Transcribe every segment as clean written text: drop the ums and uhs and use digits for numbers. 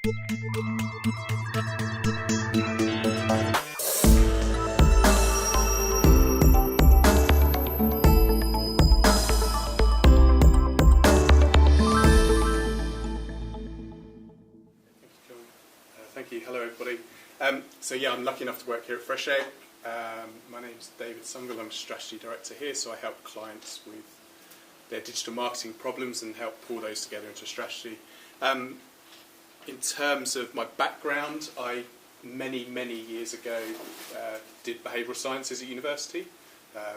Thank you. Hello, everybody. I'm lucky enough to work here at Fresh Egg. My name's David Somerville. I'm a strategy director here, so I help clients with their digital marketing problems and help pull those together into a strategy. In terms of my background, I many years ago did behavioural sciences at university,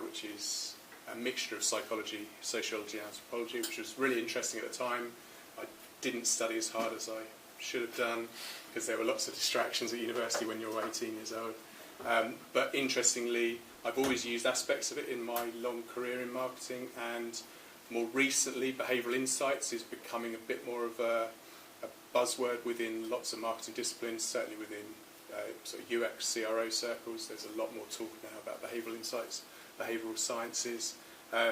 which is a mixture of psychology, sociology and anthropology, which was really interesting at the time. I didn't study as hard as I should have done because there were lots of distractions at university when you're 18 years old. But interestingly, I've always used aspects of it in my long career in marketing, and more recently Behavioural Insights is becoming a bit more of a buzzword within lots of marketing disciplines, certainly within sort of UX, CRO circles. There's a lot more talk now about behavioural insights, behavioural sciences.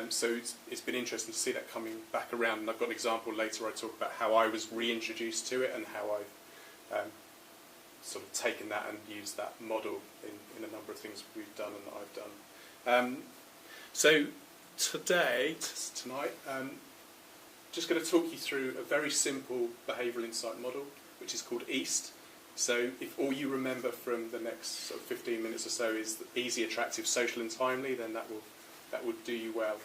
So it's been interesting to see that coming back around, and I've got an example later where I talk about how I was reintroduced to it and how I've sort of taken that and used that model in a number of things we've done and that I've done. So tonight, just going to talk you through a very simple behavioural insight model, which is called EAST. So if all you remember from the next sort of 15 minutes or so is easy, attractive, social and timely, then that will do you well.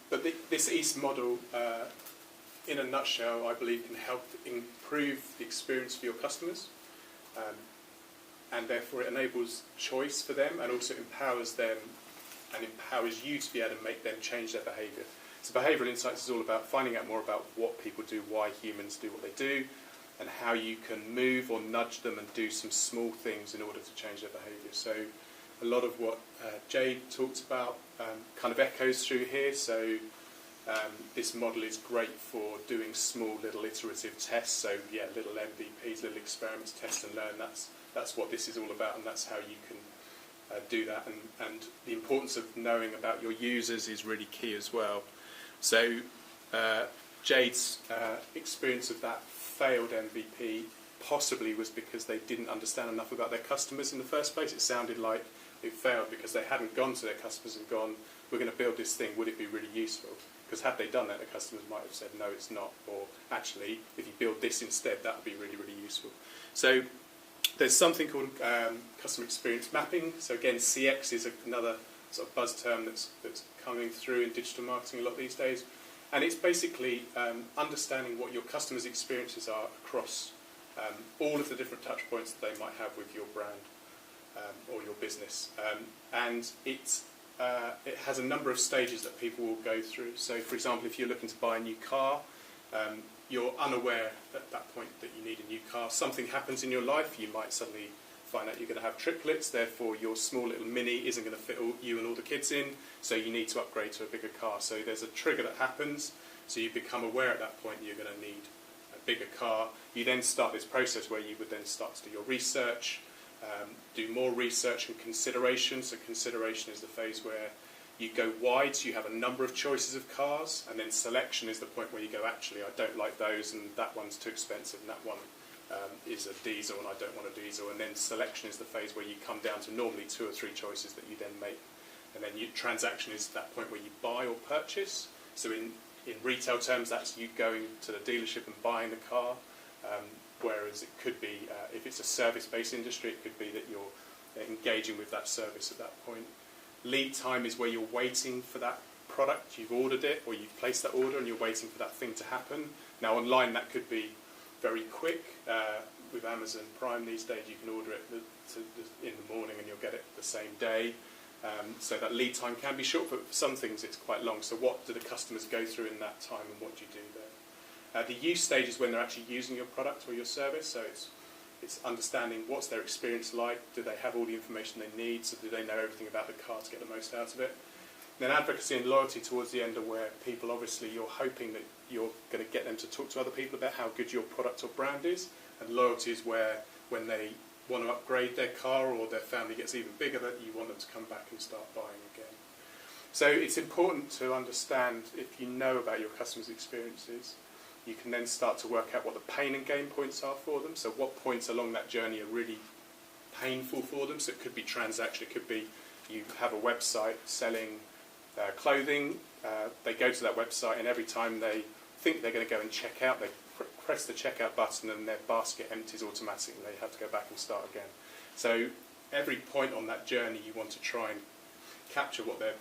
But this EAST model, in a nutshell, I believe can help improve the experience for your customers, and therefore it enables choice for them and also empowers them and empowers you to be able to make them change their behaviour. So behavioural insights is all about finding out more about what people do, why humans do what they do, and how you can move or nudge them and do some small things in order to change their behaviour. So a lot of what Jade talked about kind of echoes through here. So this model is great for doing small little iterative tests. So yeah, little MVPs, little experiments, test and learn. That's what this is all about, and that's how you can do that. And the importance of knowing about your users is really key as well. So Jade's experience of that failed MVP possibly was because they didn't understand enough about their customers in the first place. It sounded like it failed because they hadn't gone to their customers and gone, we're going to build this thing, would it be really useful? Because had they done that, the customers might have said, no, it's not. Or actually, if you build this instead, that would be really, really useful. So there's something called customer experience mapping. So again, CX is another sort of buzz term that's coming through in digital marketing a lot these days. And it's basically understanding what your customers' experiences are across all of the different touch points that they might have with your brand or your business. And it has a number of stages that people will go through. So for example, if you're looking to buy a new car, you're unaware at that point that you need a new car. Something happens in your life, you might suddenly find out you're going to have triplets, therefore your small little Mini isn't going to fit you and all the kids in, so you need to upgrade to a bigger car. So there's a trigger that happens, so you become aware at that point you're going to need a bigger car. You then start this process where you would then start to do your research, do more research and consideration. So consideration is the phase where you go wide, so you have a number of choices of cars, and then selection is the point where you go, actually, I don't like those, and that one's too expensive, and that one is a diesel, and I don't want a diesel. And then selection is the phase where you come down to normally 2 or 3 choices that you then make. And then transaction is that point where you buy or purchase. So in retail terms, that's you going to the dealership and buying the car, whereas it could be, if it's a service-based industry, it could be that you're engaging with that service at that point. Lead time is where you're waiting for that product. You've ordered it, or you've placed that order and you're waiting for that thing to happen. Now online that could be very quick. With Amazon Prime these days you can order it in the morning and you'll get it the same day. So that lead time can be short, but for some things it's quite long. So what do the customers go through in that time, and what do you do there? The use stage is when they're actually using your product or your service. So it's understanding what's their experience like. Do they have all the information they need? So do they know everything about the car to get the most out of it? Then advocacy and loyalty towards the end are where people, obviously, you're hoping that you're going to get them to talk to other people about how good your product or brand is. And loyalty is where, when they want to upgrade their car or their family gets even bigger, that you want them to come back and start buying again. So it's important to understand, if you know about your customers' experiences, you can then start to work out what the pain and gain points are for them. So what points along that journey are really painful for them. So it could be transaction, it could be you have a website selling clothing, they go to that website and every time they think they're going to go and check out, they press the checkout button and their basket empties automatically. They have to go back and start again. So every point on that journey you want to try and capture what their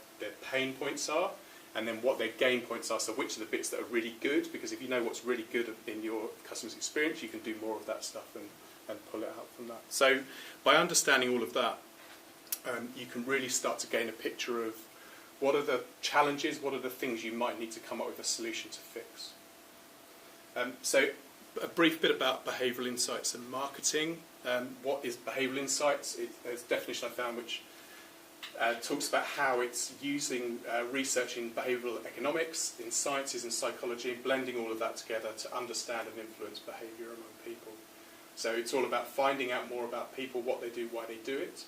pain points are and then what their gain points are, so which are the bits that are really good, because if you know what's really good in your customer's experience, you can do more of that stuff and pull it out from that. So by understanding all of that, you can really start to gain a picture of what are the challenges, what are the things you might need to come up with a solution to fix. So a brief bit about behavioural insights and marketing. What is behavioural insights? There's a definition I found which talks about how it's using research in behavioural economics, in sciences and psychology, and blending all of that together to understand and influence behaviour among people. So it's all about finding out more about people, what they do, why they do it,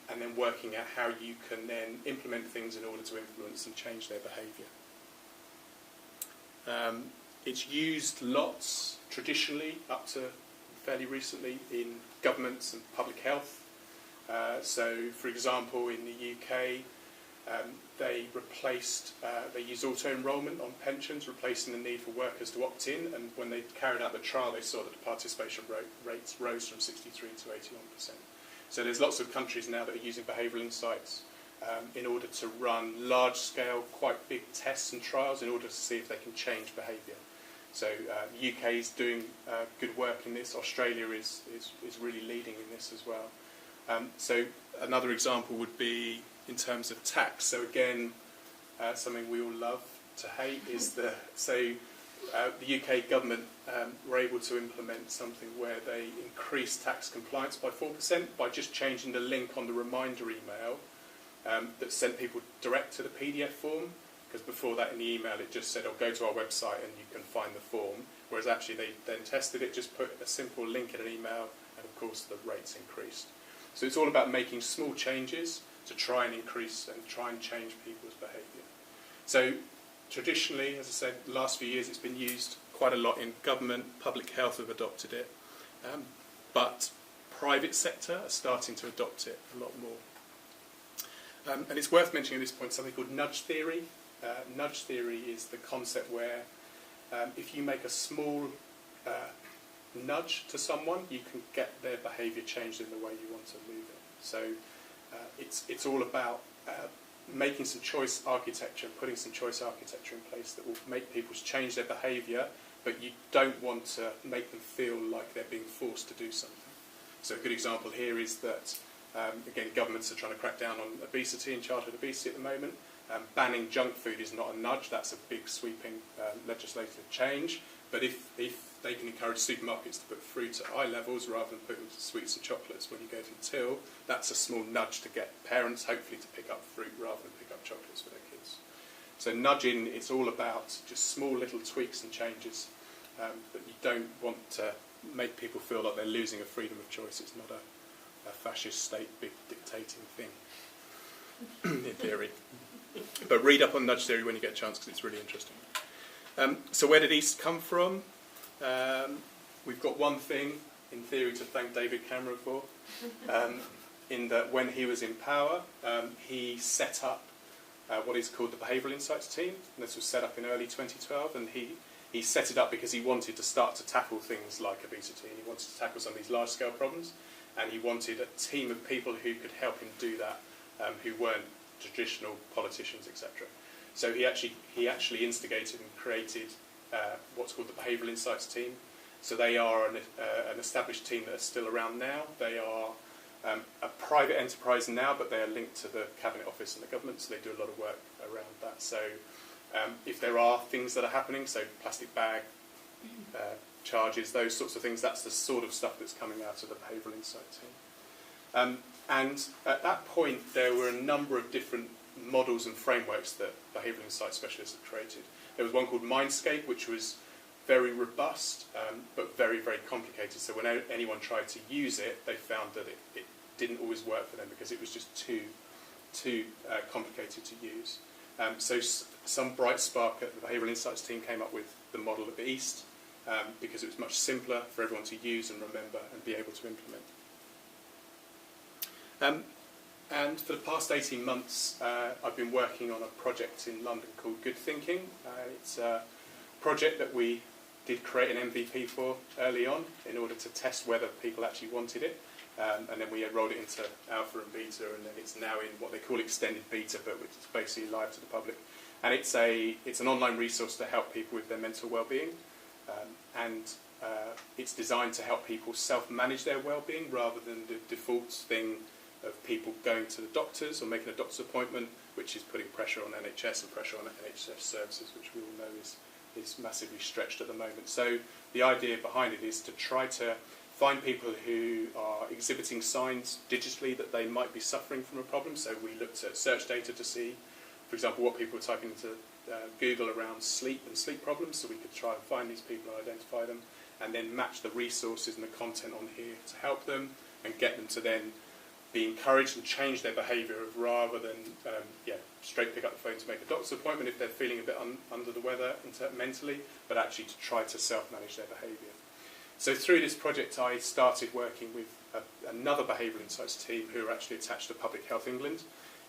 and then working out how you can then implement things in order to influence and change their behaviour. It's used lots traditionally, up to fairly recently, in governments and public health. So, for example, in the UK, they used auto-enrolment on pensions, replacing the need for workers to opt in, and when they carried out the trial, they saw that the participation rates rose from 63 to 81%. So there's lots of countries now that are using behavioural insights in order to run large-scale, quite big tests and trials in order to see if they can change behaviour. So the UK is doing good work in this. Australia is really leading in this as well. So another example would be in terms of tax. So again, something we all love to hate is the UK government were able to implement something where they increased tax compliance by 4% by just changing the link on the reminder email that sent people direct to the PDF form. Because before that in the email it just said, oh, go to our website and you can find the form. Whereas actually they then tested it, just put a simple link in an email, and of course the rates increased. So it's all about making small changes to try and increase and try and change people's behaviour. So traditionally, as I said, the last few years it's been used quite a lot in government, public health have adopted it, but private sector are starting to adopt it a lot more. And it's worth mentioning at this point something called nudge theory. Nudge theory is the concept where if you make a small nudge to someone, you can get their behaviour changed in the way you want to move it. So it's all about making some choice architecture, putting some choice architecture in place that will make people change their behaviour, but you don't want to make them feel like they're being forced to do something. So a good example here is that, again, governments are trying to crack down on obesity and childhood obesity at the moment. Banning junk food is not a nudge, that's a big sweeping legislative change. But if they can encourage supermarkets to put fruit at eye levels rather than putting sweets and chocolates when you go to the till, that's a small nudge to get parents hopefully to pick up fruit rather than pick up chocolates for their kids. So nudging, it's all about just small little tweaks and changes, but you don't want to make people feel like they're losing a freedom of choice. It's not a fascist state big dictating thing, in theory. But read up on nudge theory when you get a chance because it's really interesting. So where did East come from? We've got one thing, in theory, to thank David Cameron for, in that when he was in power, he set up what is called the Behavioural Insights team. And this was set up in early 2012, and he set it up because he wanted to start to tackle things like obesity, and he wanted to tackle some of these large-scale problems, and he wanted a team of people who could help him do that, who weren't traditional politicians, etc. So he actually instigated and created what's called the Behavioural Insights team. So they are an established team that are still around now. They are a private enterprise now, but they are linked to the Cabinet Office and the government, so they do a lot of work around that. So if there are things that are happening, so plastic bag charges, those sorts of things, that's the sort of stuff that's coming out of the Behavioural Insights team. And at that point, there were a number of different models and frameworks that behavioural insight specialists have created. There was one called Mindscape, which was very robust, but very, very complicated. So when anyone tried to use it, they found that it didn't always work for them because it was just too complicated to use. So some bright spark at the Behavioural Insights team came up with the model at the East because it was much simpler for everyone to use and remember and be able to implement. And for the past 18 months, I've been working on a project in London called Good Thinking. It's a project that we did create an MVP for early on in order to test whether people actually wanted it. And then we rolled it into alpha and beta, and then it's now in what they call extended beta, but which is basically live to the public. And it's an online resource to help people with their mental well-being. It's designed to help people self-manage their well-being rather than the default thing of people going to the doctors or making a doctor's appointment, which is putting pressure on NHS and pressure on NHS services, which we all know is massively stretched at the moment. So the idea behind it is to try to find people who are exhibiting signs digitally that they might be suffering from a problem. So we looked at search data to see, for example, what people were typing into Google around sleep and sleep problems, so we could try and find these people and identify them, and then match the resources and the content on here to help them and get them to then be encouraged and change their behaviour rather than straight pick up the phone to make a doctor's appointment if they're feeling a bit under the weather mentally, but actually to try to self-manage their behaviour. So through this project I started working with another Behavioural Insights team who are actually attached to Public Health England,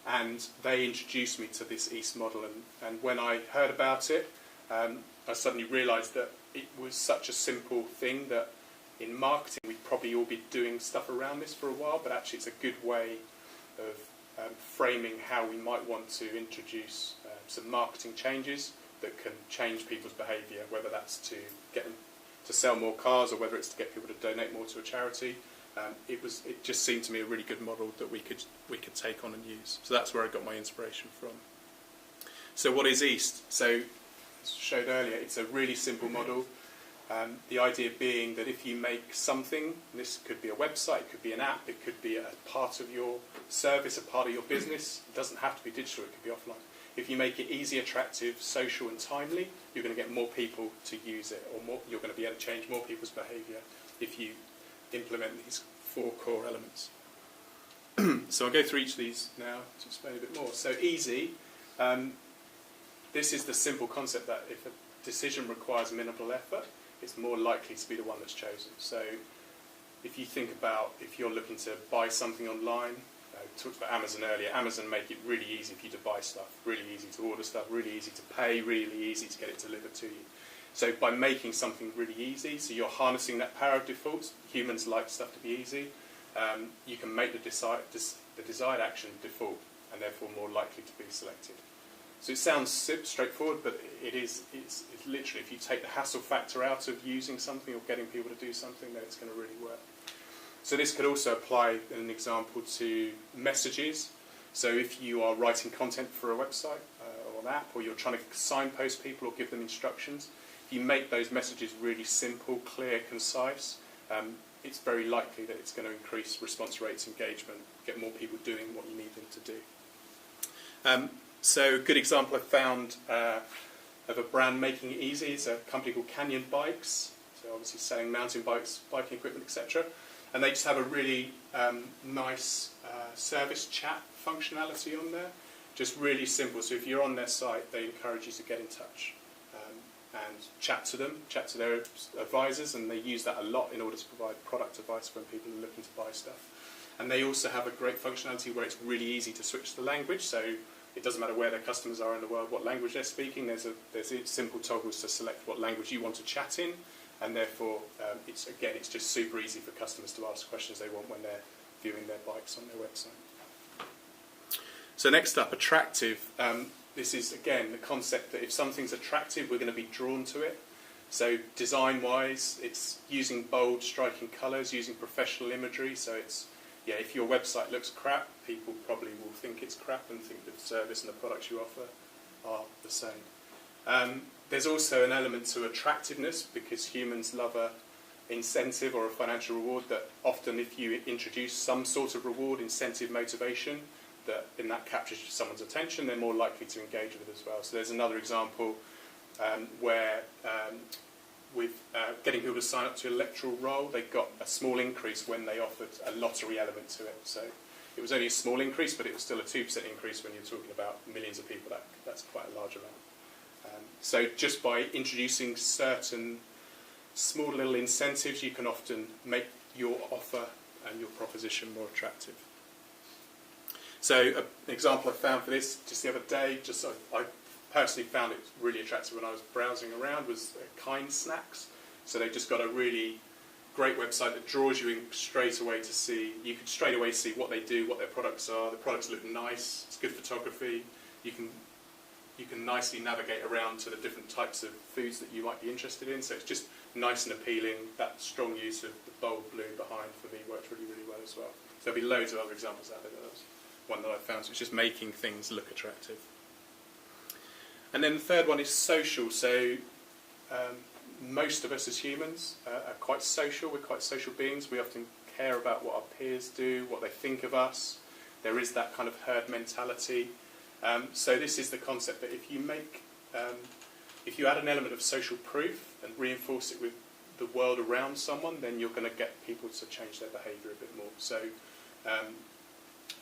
and they introduced me to this East model, and when I heard about it I suddenly realised that it was such a simple thing that in marketing we'd probably all be doing stuff around this for a while, but actually it's a good way of framing how we might want to introduce some marketing changes that can change people's behaviour, whether that's to get them to sell more cars or whether it's to get people to donate more to a charity. It just seemed to me a really good model that we could take on and use. So that's where I got my inspiration from. So what is East? So as showed earlier, it's a really simple model. The idea being that if you make something, this could be a website, it could be an app, it could be a part of your service, a part of your business. It doesn't have to be digital, it could be offline. If you make it easy, attractive, social and timely, you're going to get more people to use it, or you're going to be able to change more people's behaviour if you implement these 4 core elements. So I'll go through each of these now to explain a bit more. So easy, this is the simple concept that if a decision requires minimal effort, it's more likely to be the one that's chosen. So if you think about if you're looking to buy something online, I talked about Amazon earlier. Amazon make it really easy for you to buy stuff, really easy to order stuff, really easy to pay, really easy to get it delivered to you. So by making something really easy, so you're harnessing that power of defaults, humans like stuff to be easy, you can make the desired action default and therefore more likely to be selected. So it sounds straightforward, but it's literally, if you take the hassle factor out of using something or getting people to do something, then it's going to really work. So this could also apply, in an example, to messages. So if you are writing content for a website or an app, or you're trying to signpost people or give them instructions, if you make those messages really simple, clear, concise, it's very likely that it's going to increase response rates, engagement, get more people doing what you need them to do. So a good example I found of a brand making it easy is a company called Canyon Bikes, so obviously selling mountain bikes, biking equipment, etc. And they just have a really nice service chat functionality on there, just really simple. So if you're on their site, they encourage you to get in touch and chat to them, chat to their advisors, and they use that a lot in order to provide product advice when people are looking to buy stuff. And they also have a great functionality where it's really easy to switch the language, so it doesn't matter where their customers are in the world, what language they're speaking. There's simple toggles to select what language you want to chat in, and therefore it's just super easy for customers to ask questions they want when they're viewing their bikes on their website. So next up, attractive. This is again the concept that if something's attractive, we're going to be drawn to it. So design-wise, it's using bold, striking colours, using professional imagery. So it's if your website looks crap, people probably will think it's crap and think the service and the products you offer are the same. There's also an element to attractiveness because humans love an incentive or a financial reward that often if you introduce some sort of reward, incentive, motivation, that captures someone's attention, they're more likely to engage with it as well. So there's another example where with getting people to sign up to an electoral roll, they got a small increase when they offered a lottery element to it. So it was only a small increase, but it was still a 2% increase when you're talking about millions of people. That's quite a large amount. So just by introducing certain small little incentives, you can often make your offer and your proposition more attractive. So an example I found for this just the other day, I personally found it really attractive when I was browsing around, was Kind Snacks. So they've just got a really great website that draws you in straight away to see. You can straight away see what they do, what their products are. The products look nice. It's good photography. You can nicely navigate around to the different types of foods that you might be interested in. So it's just nice and appealing. That strong use of the bold blue behind for me worked really, really well as well. So there'll be loads of other examples out there. That was one that I found. So it's just making things look attractive. And then the third one is social. So most of us as humans are quite social. We're quite social beings. We often care about what our peers do, what they think of us. There is that kind of herd mentality. So this is the concept that if you add an element of social proof and reinforce it with the world around someone, then you're going to get people to change their behaviour a bit more. So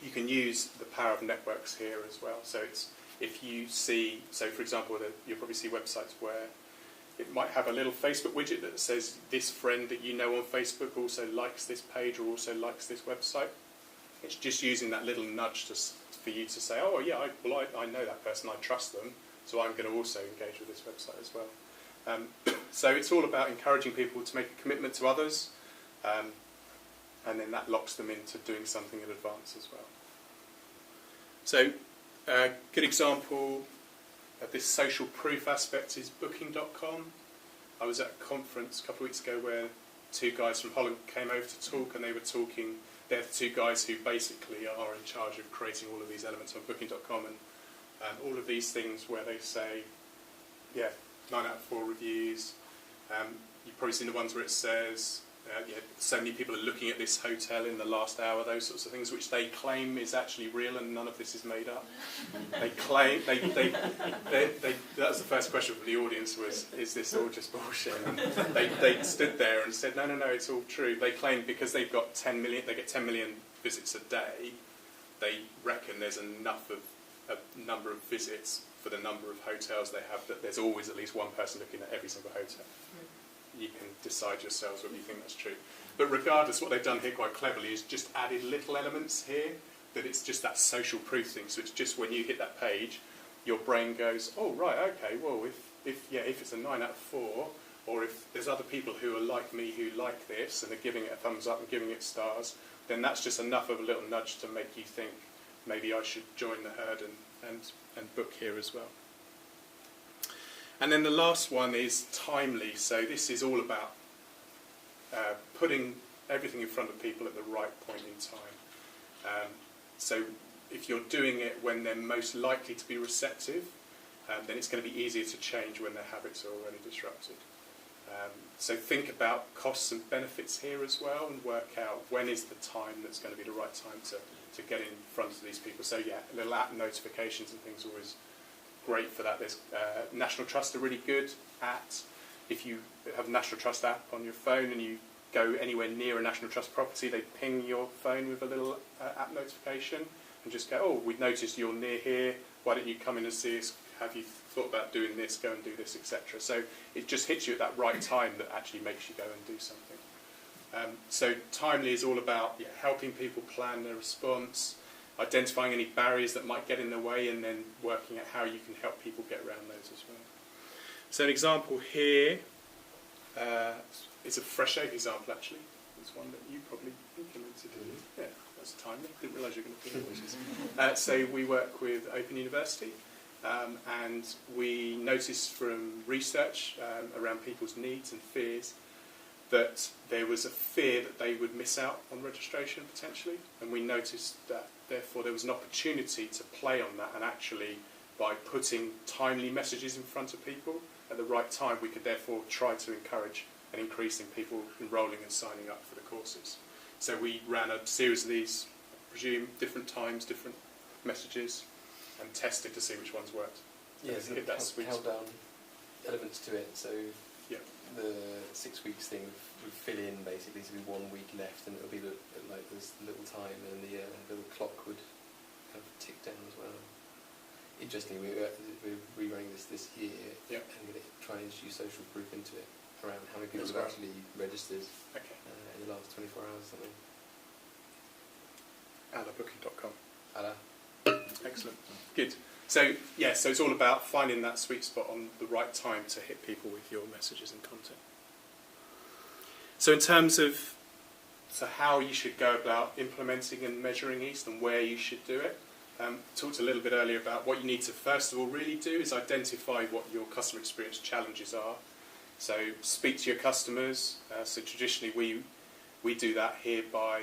you can use the power of networks here as well. So it's if you see, so for example, you'll probably see websites where it might have a little Facebook widget that says this friend that you know on Facebook also likes this page or also likes this website. It's just using that little nudge for you to say, oh yeah, I know that person, I trust them, so I'm going to also engage with this website as well. So it's all about encouraging people to make a commitment to others, and then that locks them into doing something in advance as well. So a good example of this social proof aspect is Booking.com. I was at a conference a couple of weeks ago where two guys from Holland came over to talk, and they were talking. They're the two guys who basically are in charge of creating all of these elements on Booking.com, and all of these things where they say, 9 out of 4 reviews. You've probably seen the ones where it says, so many people are looking at this hotel in the last hour, those sorts of things, which they claim is actually real and none of this is made up. They claim, that was the first question from the audience was, is this all just bullshit? And they stood there and said, no, it's all true. They claim because they've got 10 million, they get 10 million visits a day, they reckon there's enough of a number of visits for the number of hotels they have that there's always at least one person looking at every single hotel. You can decide yourselves whether you think that's true. But regardless, what they've done here quite cleverly is just added little elements here, that it's just that social proof thing. So it's just when you hit that page, your brain goes, oh, right, okay, well, if it's a 9 out of 4, or if there's other people who are like me who like this and are giving it a thumbs up and giving it stars, then that's just enough of a little nudge to make you think, maybe I should join the herd and book here as well. And then the last one is timely. So this is all about putting everything in front of people at the right point in time. So if you're doing it when they're most likely to be receptive, then it's going to be easier to change when their habits are already disrupted. So think about costs and benefits here as well, and work out when is the time that's going to be the right time to get in front of these people. So little app notifications and things are always great for that. There's National Trust are really good at, if you have a National Trust app on your phone and you go anywhere near a National Trust property, they ping your phone with a little app notification and just go, oh, we've noticed you're near here, why don't you come in and see us, have you thought about doing this, go and do this, etc. So it just hits you at that right time that actually makes you go and do something. So timely is all about helping people plan their response, identifying any barriers that might get in their way, and then working out how you can help people get around those as well. So an example here is a Fresh Egg example, actually. It's one that you probably implemented. Yeah, that's timely. Didn't realise you were going to put it voices. So we work with Open University, and we noticed from research around people's needs and fears that there was a fear that they would miss out on registration potentially, and we noticed that therefore there was an opportunity to play on that, and actually by putting timely messages in front of people at the right time, we could therefore try to encourage an increase in people enrolling and signing up for the courses. So we ran a series of these, I presume, different times, different messages, and tested to see which ones worked. Yeah, so held down elements to it. So the 6 weeks thing would fill in basically, so there'd be 1 week left, and it'll be like this little time, and the little clock would kind of tick down as well. interestingly, we're rerunning this year Yep. and going to try and introduce social proof into it around how many people That's have right. actually registered Okay. in the last 24 hours or something. Alabooking.com. Ala. Excellent. Good. So, yeah, so it's all about finding that sweet spot on the right time to hit people with your messages and content. So in terms of how you should go about implementing and measuring East and where you should do it, talked a little bit earlier about what you need to first of all really do is identify what your customer experience challenges are. So speak to your customers. So traditionally we do that here by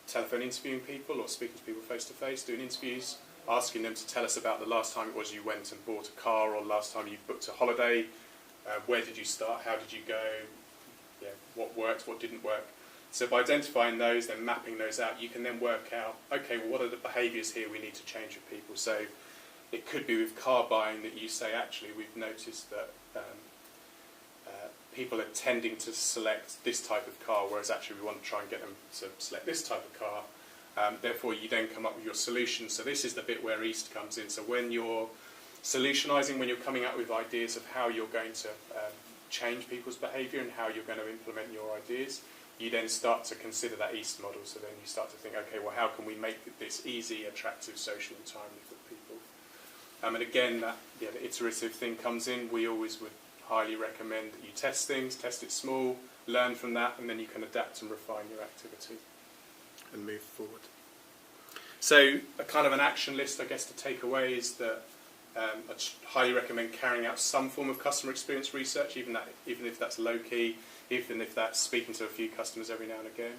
telephone interviewing people or speaking to people face to face, doing interviews, asking them to tell us about the last time it was you went and bought a car or last time you booked a holiday, where did you start, how did you go, what worked, what didn't work. So by identifying those, then mapping those out, you can then work out, okay, well, what are the behaviours here we need to change with people? So it could be with car buying that you say, actually, we've noticed that people are tending to select this type of car, whereas actually we want to try and get them to select this type of car. Therefore, you then come up with your solution. So this is the bit where East comes in. So when you're solutionising, when you're coming up with ideas of how you're going to change people's behaviour and how you're going to implement your ideas, you then start to consider that East model. So then you start to think, okay, well, how can we make this easy, attractive, social and timely for people? And again, the iterative thing comes in. We always would highly recommend that you test things, test it small, learn from that, and then you can adapt and refine your activity and move forward. So a kind of an action list, I guess, to take away is that I'd highly recommend carrying out some form of customer experience research, even if that's low-key, even if that's speaking to a few customers every now and again.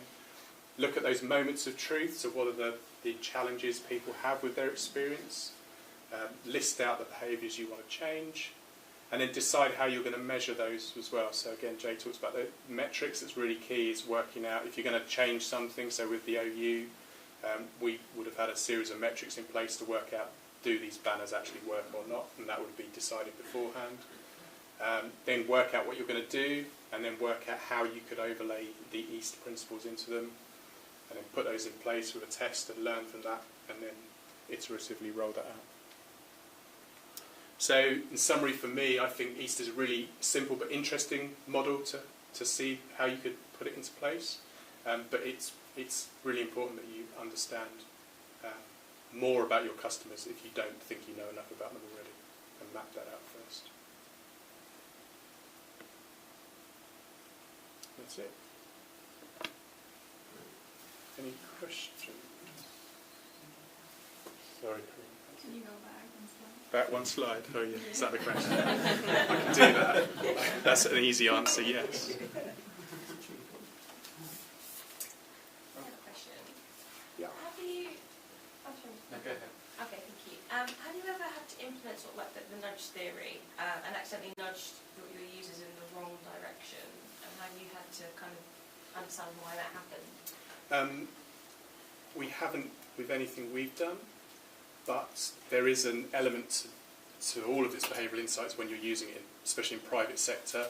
Look at those moments of truth, so what are the challenges people have with their experience. List out the behaviours you want to change, and then decide how you're going to measure those as well. So again, Jay talks about the metrics. That's really key, is working out if you're going to change something. So with the OU, we would have had a series of metrics in place to work out, do these banners actually work or not, and that would be decided beforehand. Then work out what you're going to do, and then work out how you could overlay the East principles into them, and then put those in place with a test and learn from that, and then iteratively roll that out. So in summary for me, I think East is a really simple but interesting model to see how you could put it into place, but it's really important that you understand more about your customers if you don't think you know enough about them already, and map that out first. That's it. Any questions? Sorry. Can you go back one slide? Back one slide? Oh yeah, is that the question? I can do that. That's an easy answer, yes. I have a question. Yeah. Have you... Okay. Okay, thank you. Have you ever had to implement sort of like the nudge theory and accidentally nudged your users in the wrong direction? And have you had to kind of understand why that happened? We haven't with anything we've done, but there is an element to all of this behavioural insights when you're using it, especially in private sector.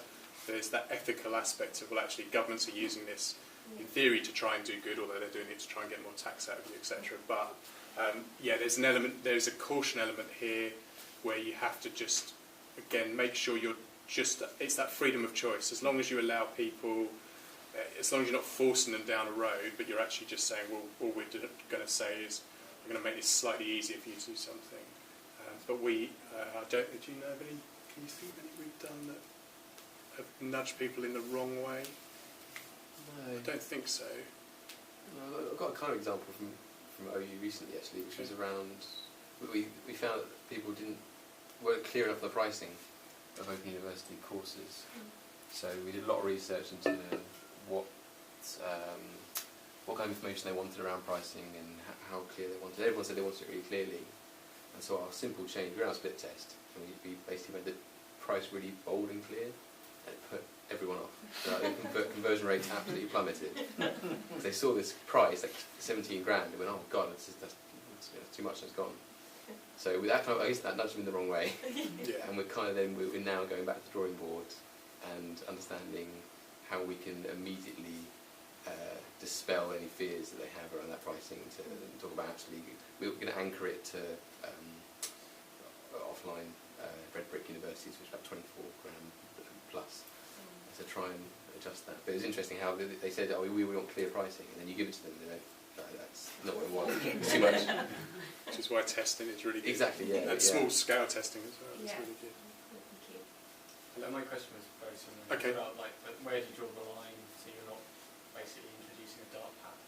There's that ethical aspect of, well, actually governments are using this in theory to try and do good, although they're doing it to try and get more tax out of you, etc. But yeah, there's an element, there's a caution element here where you have to just, again, make sure you're just, it's that freedom of choice. As long as you allow people, as long as you're not forcing them down a road, but you're actually just saying, well, all we're going to say is, we're going to make this slightly easier for you to do something. But we, do you know of any, can you think of any we've done that have nudged people in the wrong way? No. I don't think so. No, I've got a kind of example from OU recently, actually, which was around, we found that people weren't clear enough on the pricing of Open University courses. So we did a lot of research into what kind of information they wanted around pricing and how clear they wanted. Everyone said they wanted it really clearly. And so our simple change, we ran a split test, and we basically made the price really bold and clear, and it put everyone off. So the conversion rates absolutely plummeted. They saw this price, like 17 grand, and went, oh God, that's too much, and it's gone. So with that kind of, I guess that nudged them in the wrong way. Yeah. And we're now going back to the drawing board and understanding how we can immediately dispel any fears that they have around that pricing, to talk about actually, we're going to anchor it to offline red brick universities, which is about 24 grand plus. So try and adjust that. But it was interesting how they said, oh, we want clear pricing, and then you give it to them, and they go, no, that's not what we want. It's too much. Which is why testing is really good. Exactly, yeah. And small scale testing as well. It's really good. Thank you. And my question was very similar. Okay. About where do you draw the line so you're not basically introducing a dark path?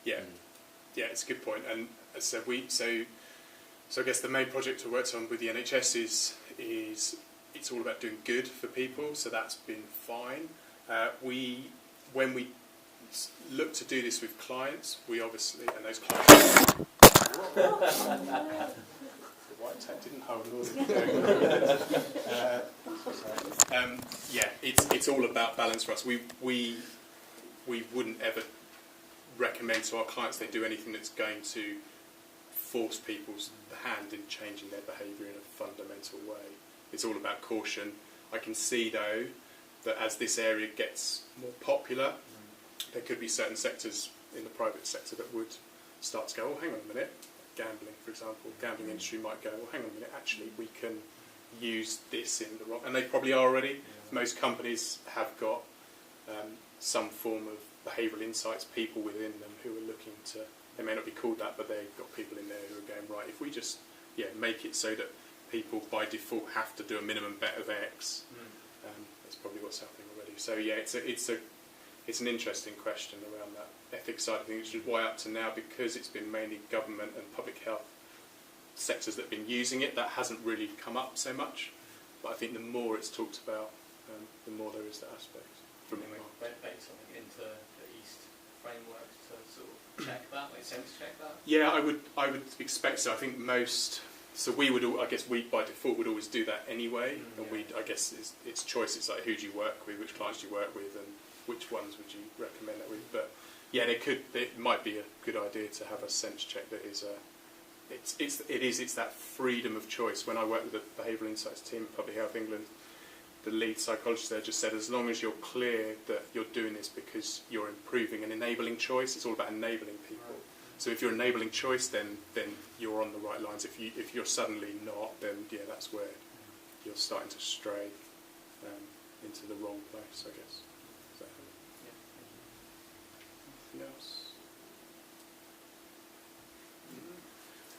Yeah, yeah, it's a good point. And as I said, so I guess the main project I worked on with the NHS is it's all about doing good for people. So that's been fine. When we look to do this with clients, we obviously, and those clients. The white tape didn't hold all yeah, it's all about balance for us. We wouldn't ever recommend to our clients they do anything that's going to force people's hand in changing their behaviour in a fundamental way. It's all about caution. I can see though that as this area gets more popular, there could be certain sectors in the private sector that would start to go, oh, hang on a minute, gambling, for example, gambling industry might go, well, hang on a minute, actually we can use this in the wrong, and they probably are already. Most companies have got some form of behavioural insights people within them who are looking to, they may not be called that, but they've got people in there who are going, right, if we just make it so that people by default have to do a minimum bet of X, that's probably what's happening already. So yeah, it's an interesting question around that ethics side of things, which is why up to now, because it's been mainly government and public health sectors that have been using it, that hasn't really come up so much. But I think the more it's talked about, the more there is that aspect. From Bake something into the East framework to sort of check that, like sense check that. Yeah, I would expect so. I think most. So we would, I guess, we by default would always do that anyway, and I guess, it's choice. It's like who do you work with, which clients do you work with, and which ones would you recommend that with. But yeah, it might be a good idea to have a sense check that is it's that freedom of choice. When I worked with the Behavioural Insights team at Public Health England, the lead psychologist there just said, as long as you're clear that you're doing this because you're improving and enabling choice, it's all about enabling people. Right. So if you're enabling choice, then you're on the right lines. If you're suddenly not, then yeah, that's where you're starting to stray into the wrong place, I guess. So, anything else?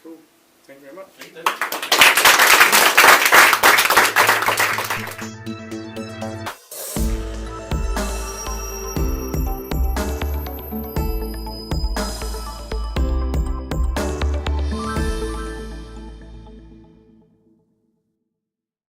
Cool. Thank you very much.